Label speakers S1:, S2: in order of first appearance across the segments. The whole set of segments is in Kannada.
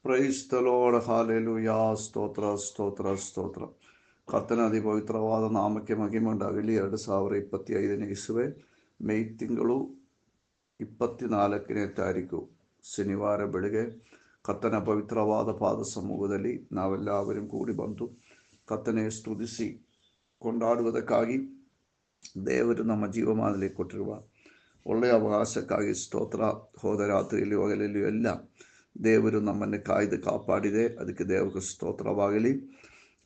S1: Praise the lord, hallelujah. ಸ್ತೋತ್ರ ಸ್ತೋತ್ರ ಸ್ತೋತ್ರ. ಕರ್ತನ ಅತಿ ಪವಿತ್ರವಾದ ನಾಮಕ್ಕೆ ಮಹಿಮೆ ಉಂಟಾಗಲಿ. 2025 ಇಸುವೆ ಮೇ ತಿಂಗಳು 24ನೇ ತಾರೀಕು ಶನಿವಾರ ಬೆಳಗ್ಗೆ ಕರ್ತನ ಪವಿತ್ರವಾದ ಪಾದ ಸಮೂಹದಲ್ಲಿ ನಾವೆಲ್ಲವരും ಕೂಡಿ ಬಂದು ಕರ್ತನೆ ಸ್ತುತಿಸಿ ಕೊಂಡಾಡುವುದಕ್ಕಾಗಿ ದೇವರು ನಮ್ಮ ಜೀವಮಾನದಲ್ಲಿ ಕೊಟ್ಟಿರುವ ಒಳ್ಳೆಯ ಅವಕಾಶಕ್ಕಾಗಿ ಸ್ತೋತ್ರ. ಹೋದ ರಾತ್ರಿಯಲ್ಲಿ ಹಗಲಲ್ಲಿಯೂ ಎಲ್ಲ ದೇವರು ನಮ್ಮನ್ನು ಕಾಯ್ದು ಕಾಪಾಡಿದೆ. ಅದಕ್ಕೆ ದೇವರಿಗೆ ಸ್ತೋತ್ರವಾಗಲಿ.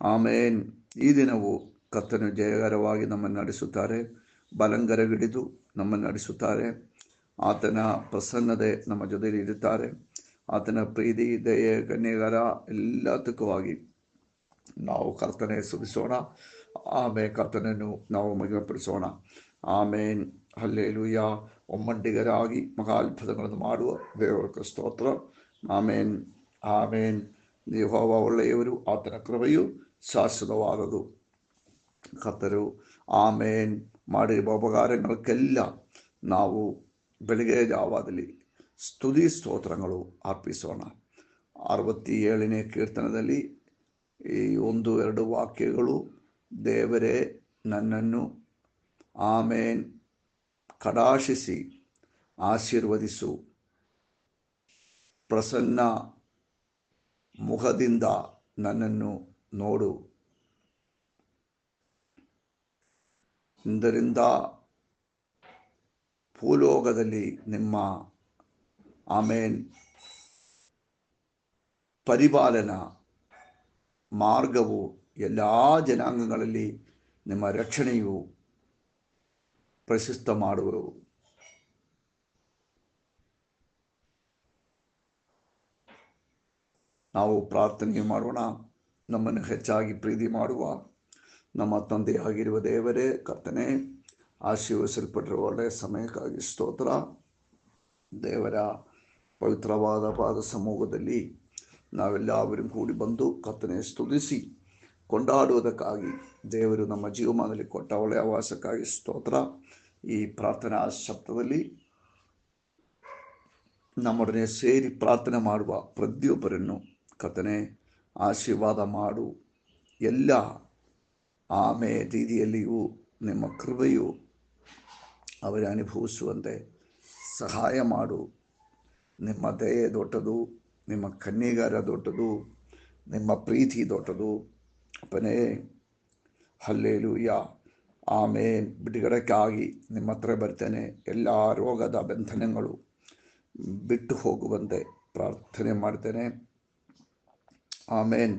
S1: ಆಮೇನ್. ಈ ದಿನವು ಕರ್ತನು ಜಯಕರವಾಗಿ ನಮ್ಮನ್ನು ನಡೆಸುತ್ತಾರೆ, ಬಲಂಗರಗಿಡಿದು ನಮ್ಮನ್ನು ನಡೆಸುತ್ತಾರೆ. ಆತನ ಪ್ರಸನ್ನತೆ ನಮ್ಮ ಜೊತೆಯಲ್ಲಿ ಇರುತ್ತಾರೆ. ಆತನ ಪ್ರೀತಿ, ದಯೆ, ಕನ್ಯೆಗರ ಎಲ್ಲದಕ್ಕೂ ನಾವು ಕರ್ತನೆ ಸ್ತುತಿಸೋಣ. ಆಮೇಲೆ ಕರ್ತನನ್ನು ನಾವು ಮಹಿಮೆಪಡಿಸೋಣ. ಆಮೇನ್. ಹಲ್ಲೆಲೂಯಾ. ಒಮ್ಮಂಡಿಗರಾಗಿ ಮಹಾತ್ಭುತಗಳನ್ನು ಮಾಡುವ ದೇವರ ಸ್ತೋತ್ರ. ಆಮೇನ್ ಆಮೇನ್. ಯೆಹೋವ ಒಳ್ಳೆಯವರು, ಆತನ ಕೃಪೆಯು ಶಾಶ್ವತವಾದದು. ಕರ್ತರು ಆಮೇನ್ ಮಾಡಿರುವ ಉಪಕಾರಗಳಕ್ಕೆಲ್ಲ ನಾವು ಬೆಳಗ್ಗೆ ಜಾವದಲ್ಲಿ ಸ್ತುತಿ ಸ್ತೋತ್ರಗಳು ಅರ್ಪಿಸೋಣ. 67ನೇ ಕೀರ್ತನದಲ್ಲಿ ಈ 1-2 ವಾಕ್ಯಗಳು, ದೇವರೇ ನನ್ನನ್ನು ಆಮೇನ್ ಕಟಾಕ್ಷಿಸಿ ಆಶೀರ್ವದಿಸು, ಪ್ರಸನ್ನ ಮುಖದಿಂದ ನನ್ನನ್ನು ನೋಡು, ಇದರಿಂದ ಭೂಲೋಕದಲ್ಲಿ ನಿಮ್ಮ ಆಮೇನ್ ಪರಿಪಾಲನಾ ಮಾರ್ಗವು ಎಲ್ಲ ಜನಾಂಗಗಳಲ್ಲಿ ನಿಮ್ಮ ರಕ್ಷಣೆಯು ಪ್ರಶಸ್ತ ಮಾಡುವರು. ನಾವು ಪ್ರಾರ್ಥನೆ ಮಾಡೋಣ. ನಮ್ಮನ್ನು ಹೆಚ್ಚಾಗಿ ಪ್ರೀತಿ ಮಾಡುವ ನಮ್ಮ ತಂದೆಯಾಗಿರುವ ದೇವರೇ, ಕರ್ತನೆ, ಆಶೀರ್ವದಿಸಲ್ಪಟ್ಟಿರುವ ಒಳ್ಳೆಯ ಸಮಯಕ್ಕಾಗಿ ಸ್ತೋತ್ರ. ದೇವರ ಪವಿತ್ರವಾದ ಪಾದ ಸಮೂಹದಲ್ಲಿ ನಾವೆಲ್ಲವരും ಕೂಡಿ ಬಂದು ಕರ್ತನೆ ಸ್ತುತಿಸಿ ಕೊಂಡಾಡುವುದಕ್ಕಾಗಿ ದೇವರು ನಮ್ಮ ಜೀವಮಾನದಲ್ಲಿ ಕೊಟ್ಟ ಒಳ್ಳೆಯ ಆವಾಸಕ್ಕಾಗಿ ಸ್ತೋತ್ರ. ಈ ಪ್ರಾರ್ಥನಾ ಶಬ್ದದಲ್ಲಿ ನಮ್ಮೊಡನೆ ಸೇರಿ ಪ್ರಾರ್ಥನೆ ಮಾಡುವ ಪ್ರತಿಯೊಬ್ಬರನ್ನು ಕರ್ತನೆ ಆಶೀರ್ವಾದ ಮಾಡು. ಎಲ್ಲ ರೀತಿಯಲ್ಲಿಯೂ ನಿಮ್ಮ ಕೃಪೆಯು ಅವರ ಅನುಭವಿಸುವಂತೆ ಸಹಾಯ ಮಾಡು. ನಿಮ್ಮ ದಯೆ ದೊಡ್ಡದು, ನಿಮ್ಮ ಕನ್ಯೆಗಾರ ದೊಡ್ಡದು, ನಿಮ್ಮ ಪ್ರೀತಿ ದೊಡ್ಡದು. ಅಪ್ಪನೇ, ಹಲ್ಲೆಲೂಯಾ. ಆಮೇನ್. ಬಿಡುಗಡೆಗಾಗಿ ನಿಮ್ಮ ಹತ್ರ ಬರ್ತೇನೆ. ಎಲ್ಲ ರೋಗದ ಬಂಧನಗಳು ಬಿಟ್ಟು ಹೋಗುವಂತೆ ಪ್ರಾರ್ಥನೆ ಮಾಡ್ತೇನೆ. ಆಮೇನ್.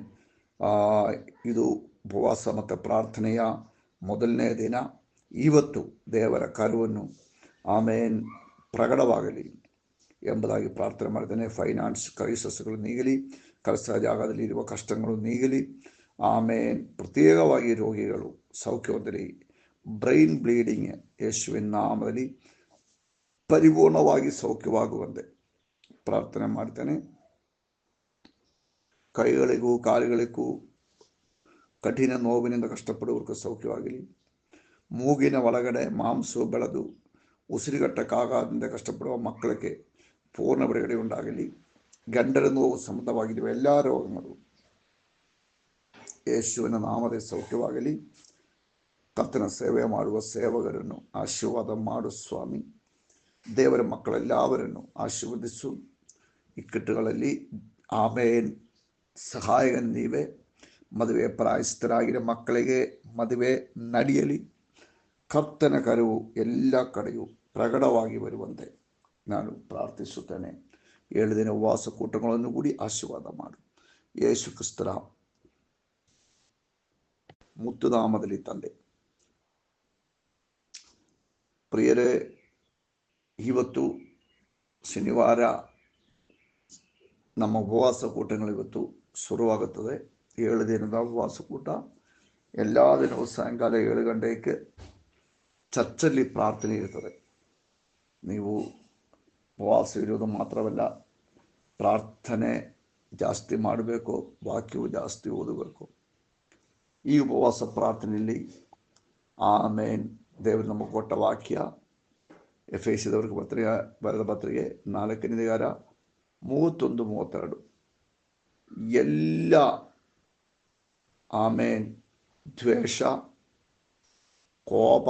S1: ಇದು ಉಪವಾಸ ಮತ್ತು ಪ್ರಾರ್ಥನೆಯ ಮೊದಲನೇ ದಿನ. ಇವತ್ತು ದೇವರ ಕಾರ್ಯವನ್ನು ಆಮೇನ್ ಪ್ರಕಟವಾಗಲಿ ಎಂಬುದಾಗಿ ಪ್ರಾರ್ಥನೆ ಮಾಡ್ತೇನೆ. ಫೈನಾನ್ಸ್ ಕ್ರೈಸಿಸ್ಗಳು ನೀಗಲಿ, ಕೆಲಸ ಜಾಗದಲ್ಲಿ ಇರುವ ಕಷ್ಟಗಳು ನೀಗಲಿ. ಆಮೇನ್. ಪ್ರತ್ಯೇಕವಾಗಿ ರೋಗಿಗಳು ಸೌಖ್ಯ ಹೊಂದಲಿ. ಬ್ರೈನ್ ಬ್ಲೀಡಿಂಗ್ ಯೇಸುವಿನ ನಾಮದಲ್ಲಿ ಪರಿಪೂರ್ಣವಾಗಿ ಸೌಖ್ಯವಾಗುವಂತೆ ಪ್ರಾರ್ಥನೆ ಮಾಡ್ತೇನೆ. ಕೈಗಳಿಗೂ ಕಾಲುಗಳಿಗೂ ಕಠಿಣ ನೋವಿನಿಂದ ಕಷ್ಟಪಡುವವರೆಗೂ ಸೌಖ್ಯವಾಗಲಿ. ಮೂಗಿನ ಒಳಗಡೆ ಮಾಂಸವು ಬೆಳೆದು ಉಸಿರುಗಟ್ಟಕ್ಕಾಗದಿಂದ ಕಷ್ಟಪಡುವ ಮಕ್ಕಳಿಗೆ ಪೂರ್ಣ ಬಿಡುಗಡೆ ಉಂಟಾಗಲಿ. ಗಂಡರ ನೋವು ಸಂಬಂಧವಾಗಿರುವ ಎಲ್ಲ ರೋಗಗಳು ಯೇಸುವಿನ ನಾಮದ ಸೌಖ್ಯವಾಗಲಿ. ಕರ್ತನ ಸೇವೆ ಮಾಡುವ ಸೇವಕರನ್ನು ಆಶೀರ್ವಾದ ಮಾಡು ಸ್ವಾಮಿ. ದೇವರ ಮಕ್ಕಳೆಲ್ಲವರನ್ನು ಆಶೀರ್ವದಿಸು. ಇಕ್ಕಟ್ಟುಗಳಲ್ಲಿ ಆಮೇನ್ ಸಹಾಯಕನು ನೀವೇ. ಮದುವೆ ಪ್ರಾಯಸ್ಥರಾಗಿರೋ ಮಕ್ಕಳಿಗೆ ಮದುವೆ ನಡೆಯಲಿ. ಕರ್ತನ ಕರವು ಎಲ್ಲ ಕಡೆಯೂ ಪ್ರಕಟವಾಗಿ ಬರುವಂತೆ ನಾನು ಪ್ರಾರ್ಥಿಸುತ್ತೇನೆ. 7 ದಿನ ಉಪವಾಸ ಕೂಟಗಳನ್ನು ಕೂಡಿ ಆಶೀರ್ವಾದ ಮಾಡು. ಯೇಸು ಕ್ರಿಸ್ತರ ಮುತ್ತುನಾಮದಲ್ಲಿ ತಂದೆ. ಪ್ರಿಯರೇ, ಇವತ್ತು ಶನಿವಾರ ನಮ್ಮ ಉಪವಾಸ ಕೂಟಗಳು ಇವತ್ತು ಶುರುವಾಗುತ್ತದೆ. 7 ದಿನದ ಉಪವಾಸ ಕೂಟ. ಎಲ್ಲ ದಿನವೂ ಸಾಯಂಕಾಲ 7 ಗಂಟೆಗೆ ಚರ್ಚಲ್ಲಿ ಪ್ರಾರ್ಥನೆ ಇರ್ತದೆ. ನೀವು ಉಪವಾಸ ಇರೋದು ಮಾತ್ರವಲ್ಲ, ಪ್ರಾರ್ಥನೆ ಜಾಸ್ತಿ ಮಾಡಬೇಕು, ವಾಕ್ಯವು ಜಾಸ್ತಿ ಓದಬೇಕು. ಈ ಉಪವಾಸ ಪ್ರಾರ್ಥನೆಯಲ್ಲಿ ಆಮೇನ್ ದೇವರು ನಮಗೆ ಕೊಟ್ಟ ವಾಕ್ಯ ಎಫೆಸದವರಿಗೆ ಬರೆದ ಪತ್ರಿಕೆ 4ನೇ ಅಧ್ಯಾಯ 31-32. ಎಲ್ಲ ಆಮೇನ್ ದ್ವೇಷ, ಕೋಪ,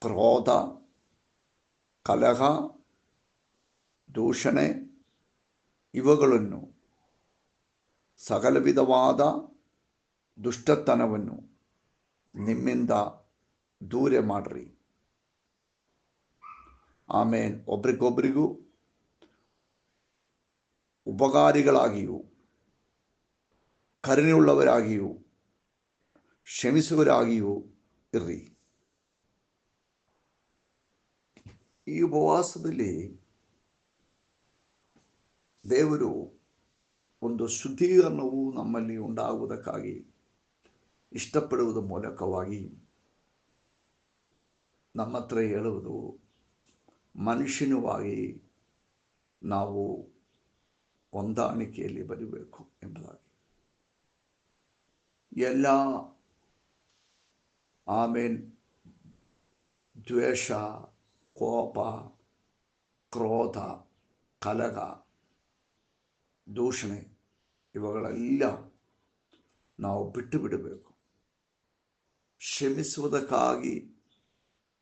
S1: ಕ್ರೋಧ, ಕಲಹ, ದೂಷಣೆ ಇವುಗಳನ್ನು, ಸಕಲ ವಿಧವಾದ ದುಷ್ಟತನವನ್ನು ನಿಮ್ಮಿಂದ ದೂರ ಮಾಡ್ರಿ. ಆಮೇನ್. ಒಬ್ರಿಗೊಬ್ರಿಗೂ ಉಪಕಾರಿಗಳಾಗಿಯೂ ಕರುಣೆಯುಳ್ಳವರಾಗಿಯೂ ಕ್ಷಮಿಸುವರಾಗಿಯೂ ಇರ್ರಿ. ಈ ಉಪವಾಸದಲ್ಲಿ ದೇವರು ಒಂದು ಶುದ್ಧೀಕರಣವು ನಮ್ಮಲ್ಲಿ ಉಂಟಾಗುವುದಕ್ಕಾಗಿ ಇಷ್ಟಪಡುವುದರ ಮೂಲಕವಾಗಿ ನಮ್ಮ ಹತ್ರ ಹೇಳುವುದು, ಮನುಷ್ಯನುವಾಗಿ ನಾವು ಹೊಂದಾಣಿಕೆಯಲ್ಲಿ ಬರಬೇಕು ಎಂಬುದಾಗಿ. ಎಲ್ಲ ಆಮೇನ್ ದ್ವೇಷ, ಕೋಪ, ಕ್ರೋಧ, ಕಲಹ, ದೂಷಣೆ ಇವುಗಳೆಲ್ಲ ನಾವು ಬಿಟ್ಟು ಬಿಡಬೇಕು. ಕ್ಷಮಿಸುವುದಕ್ಕಾಗಿ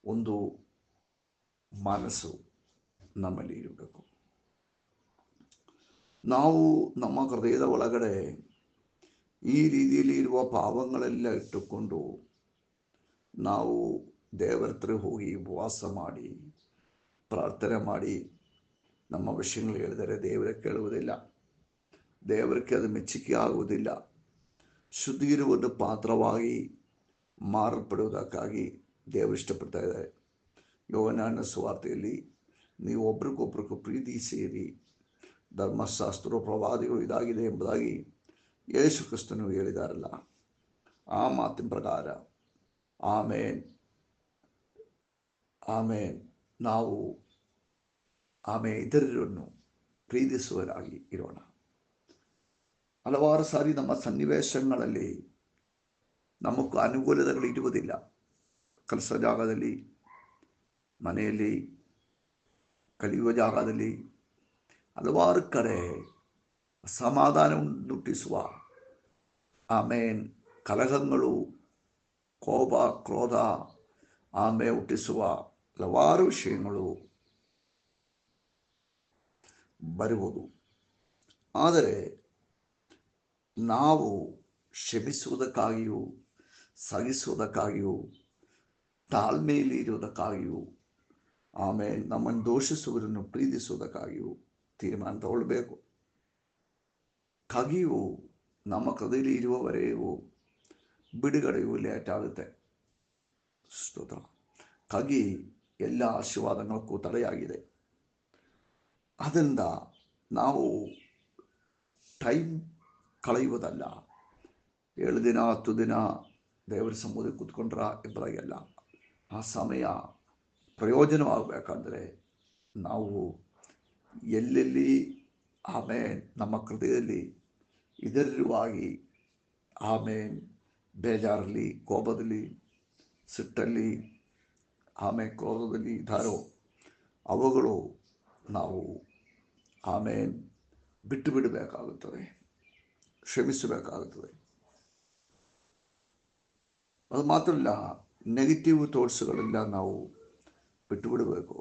S1: ಒಂದು ಮನಸ್ಸು ನಮ್ಮಲ್ಲಿ ಇರಬೇಕು. ನಾವು ನಮ್ಮ ಹೃದಯದ ಒಳಗಡೆ ಈ ರೀತಿಯಲ್ಲಿ ಇರುವ ಪಾವಗಳೆಲ್ಲ ಇಟ್ಟುಕೊಂಡು ನಾವು ದೇವರ ಹತ್ರ ಹೋಗಿ ಉಪವಾಸ ಮಾಡಿ ಪ್ರಾರ್ಥನೆ ಮಾಡಿ ನಮ್ಮ ವಿಷಯಗಳು ಹೇಳಿದರೆ ದೇವರೇ ಕೇಳುವುದಿಲ್ಲ, ದೇವರಿಗೆ ಅದು ಮೆಚ್ಚುಗೆ ಆಗುವುದಿಲ್ಲ. ಶುದ್ಧೀಕರಣದ ಪಾತ್ರವಾಗಿ ಮಾರ್ಪಡುವುದಕ್ಕಾಗಿ ದೇವರು ಇಷ್ಟಪಡ್ತಾ ಇದ್ದಾರೆ. ಯೋಹನನ ಸುವಾರ್ತೆಯಲ್ಲಿ ನೀವು ಒಬ್ರಿಗೊಬ್ರಿಗೂ ಪ್ರೀತಿ ಸೇರಿ, ಧರ್ಮಶಾಸ್ತ್ರ ಪ್ರವಾದಿಗಳು ಇದಾಗಿದೆ ಎಂಬುದಾಗಿ ಯೇಸು ಕ್ರಿಸ್ತನು ಹೇಳಿದಾರಲ್ಲ, ಆ ಮಾತಿನ ಪ್ರಕಾರ ಆಮೇನ್ ಆಮೇನ್ ನಾವು ಇತರರನ್ನು ಪ್ರೀತಿಸುವರಾಗಿ ಇರೋಣ. ಹಲವಾರು ಸಾರಿ ನಮ್ಮ ಸನ್ನಿವೇಶಗಳಲ್ಲಿ ನಮಗೂ ಅನುಕೂಲತೆಗಳು ಇರುವುದಿಲ್ಲ. ಕೆಲಸ ಜಾಗದಲ್ಲಿ, ಮನೆಯಲ್ಲಿ, ಕಲಿಯುವ ಜಾಗದಲ್ಲಿ ಹಲವಾರು ಕಡೆ ಸಮಾಧಾನವನ್ನು ಹುಟ್ಟಿಸುವ ಆಮೇನ್ ಕಲಹಗಳು, ಕೋಪ, ಕ್ರೋಧ ಹುಟ್ಟಿಸುವ ಹಲವಾರು ವಿಷಯಗಳು ಬರುವುದು. ಆದರೆ ನಾವು ಕ್ಷಮಿಸುವುದಕ್ಕಾಗಿಯೂ ಸಹಿಸುವುದಕ್ಕಾಗಿಯೂ ತಾಳ್ಮೆಯಲ್ಲಿ ಇರುವುದಕ್ಕಾಗಿಯೂ ಆಮೇಲೆ ನಮ್ಮನ್ನು ದೋಷಿಸುವವರನ್ನು ಪ್ರೀತಿಸುವುದಕ್ಕಾಗಿಯೂ ತೀರ್ಮಾನ ತಗೊಳ್ಬೇಕು. ಕಗಿಯು ನಮ್ಮ ಕೈಯಲ್ಲಿ ಇರುವವರೆಗೂ ಬಿಡುಗಡೆಯೂ ಲೇಟ್ ಆಗುತ್ತೆ. ಸ್ತೋತ್ರ. ಕಗಿ ಎಲ್ಲ ಆಶೀರ್ವಾದಗಳಕ್ಕೂ ತಡೆಯಾಗಿದೆ. ಅದರಿಂದ ನಾವು ಟೈಮ್ ಕಳೆಯುವುದಲ್ಲ, 7 ದಿನ 10 ದಿನ ದೇವರ ಸಮ್ಮುಖದಲ್ಲಿ ಕೂತ್ಕೊಂಡ್ರ ಎಂಬುದಾಗೆಲ್ಲ. ಆ ಸಮಯ ಪ್ರಯೋಜನವಾಗಬೇಕಾದ್ರೆ ನಾವು ಎಲ್ಲೆಲ್ಲಿ ಆಮೇನ್ ನಮ್ಮ ಹೃದಯದಲ್ಲಿ ಇದರವಾಗಿ ಆಮೇನ್ ಬೇಜಾರಲ್ಲಿ, ಕೋಪದಲ್ಲಿ, ಸಿಟ್ಟಲ್ಲಿ, ಆಮೇಲೆ ಕ್ರೋಧದಲ್ಲಿ ಇದ್ದಾರೋ ಅವುಗಳು ನಾವು ಆಮೇನ್ ಬಿಟ್ಟು ಬಿಡಬೇಕಾಗುತ್ತದೆ, ಕ್ಷಮಿಸಬೇಕಾಗುತ್ತದೆ. ಅದು ಮಾತ್ರ ಅಲ್ಲ, ನೆಗೆಟಿವ್ ಥಾಟ್ಸ್ಗಳೆಲ್ಲ ನಾವು ಬಿಟ್ಟು ಬಿಡಬೇಕು.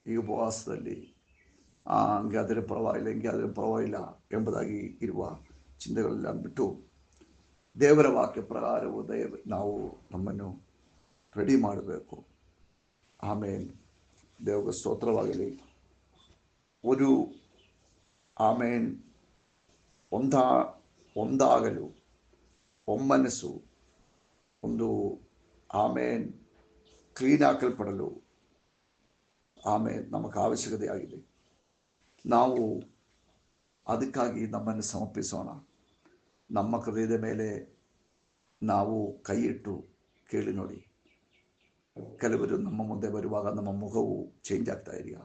S1: ಈ ಉಪವಾಸದಲ್ಲಿ ಹಂಗೆ ಆದರೆ ಪರವಾಗಿಲ್ಲ, ಹಿಂಗೆ ಆದರೆ ಪರವಾಗಿಲ್ಲ ಎಂಬುದಾಗಿ ಇರುವ ಚಿಂತೆಗಳೆಲ್ಲ ಬಿಟ್ಟು ದೇವರ ವಾಕ್ಯ ಪ್ರಕಾರವು ನಾವು ನಮ್ಮನ್ನು ರೆಡಿ ಮಾಡಬೇಕು. ಆಮೇನ್. ದೇವರ ಸ್ತೋತ್ರವಾಗಲಿ. ಒಂದು ಆಮೇನ್ ಒಂದಾಗಲು ಒಮ್ಮನಸ್ಸು ಒಂದು ಆಮೇನ್ ಕ್ಲೀನ್ ಹಾಕಲ್ಪಡಲು ಆಮೇನ್ ನಮಗೆ ಅವಶ್ಯಕತೆ ಆಗಿದೆ. ನಾವು ಅದಕ್ಕಾಗಿ ನಮ್ಮನ್ನು ಸಮರ್ಪಿಸೋಣ. ನಮ್ಮ ಹೃದಯದ ಮೇಲೆ ನಾವು ಕೈ ಇಟ್ಟು ಕೇಳಿ ನೋಡಿ. ಕೆಲವರು ನಮ್ಮ ಮುಂದೆ ಬರುವಾಗ ನಮ್ಮ ಮುಖವು ಚೇಂಜ್ ಆಗ್ತಾ ಇದೆಯಾ,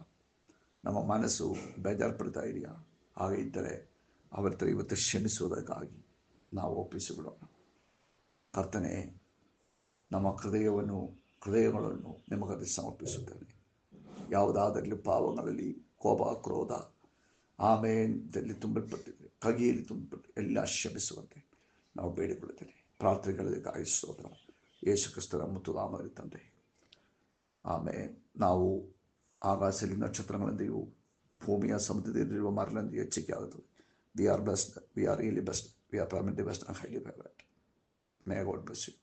S1: ನಮ್ಮ ಮನಸ್ಸು ಬೇಜಾರು ಪಡ್ತಾ ಇದೆಯಾ? ಹಾಗೆ ಇದ್ದರೆ ಅವರ ಹತ್ರ ಇವತ್ತು ಕ್ಷಮಿಸುವುದಕ್ಕಾಗಿ ನಾವು ಒಪ್ಪಿಸಿಬಿಡೋಣ. ಕರ್ತನೆ, ನಮ್ಮ ಹೃದಯಗಳನ್ನು ನಿಮಗಲ್ಲಿ ಸಮರ್ಪಿಸುತ್ತೇನೆ. ಯಾವುದಾದರಲ್ಲಿ ಪಾವಗಳಲ್ಲಿ ಕೋಪ, ಕ್ರೋಧ, ಆಮೇಲೆ ತುಂಬಲ್ಪಟ್ಟಿದೆ, ಕಗಿಯಲ್ಲಿ ತುಂಬಲ್ಪಟ್ಟು ಎಲ್ಲ ಶಮಿಸುವಂತೆ ನಾವು ಬೇಡಿಕೊಳ್ಳುತ್ತೇನೆ. ಪ್ರಾರ್ಥನೆಗಳಿಗೆ ಸ್ತೋತ್ರ. ಯೇಸು ಕ್ರಿಸ್ತರ ಮುತ್ತುನಾಮದಲ್ಲಿ ತಂದೆ, ಆಮೇಲೆ ನಾವು ಆಕಾಶದಲ್ಲಿ ನಕ್ಷತ್ರಗಳಂತೆಯೂ ಭೂಮಿಯ ಸಮುದ್ರದಲ್ಲಿರುವ ಮರಳಂತೆಯೂ ಹೆಚ್ಚಿಗೆ ಆಗುತ್ತದೆ. We are blessed, we are really blessed, we are permanently blessed and highly favored. May God bless you.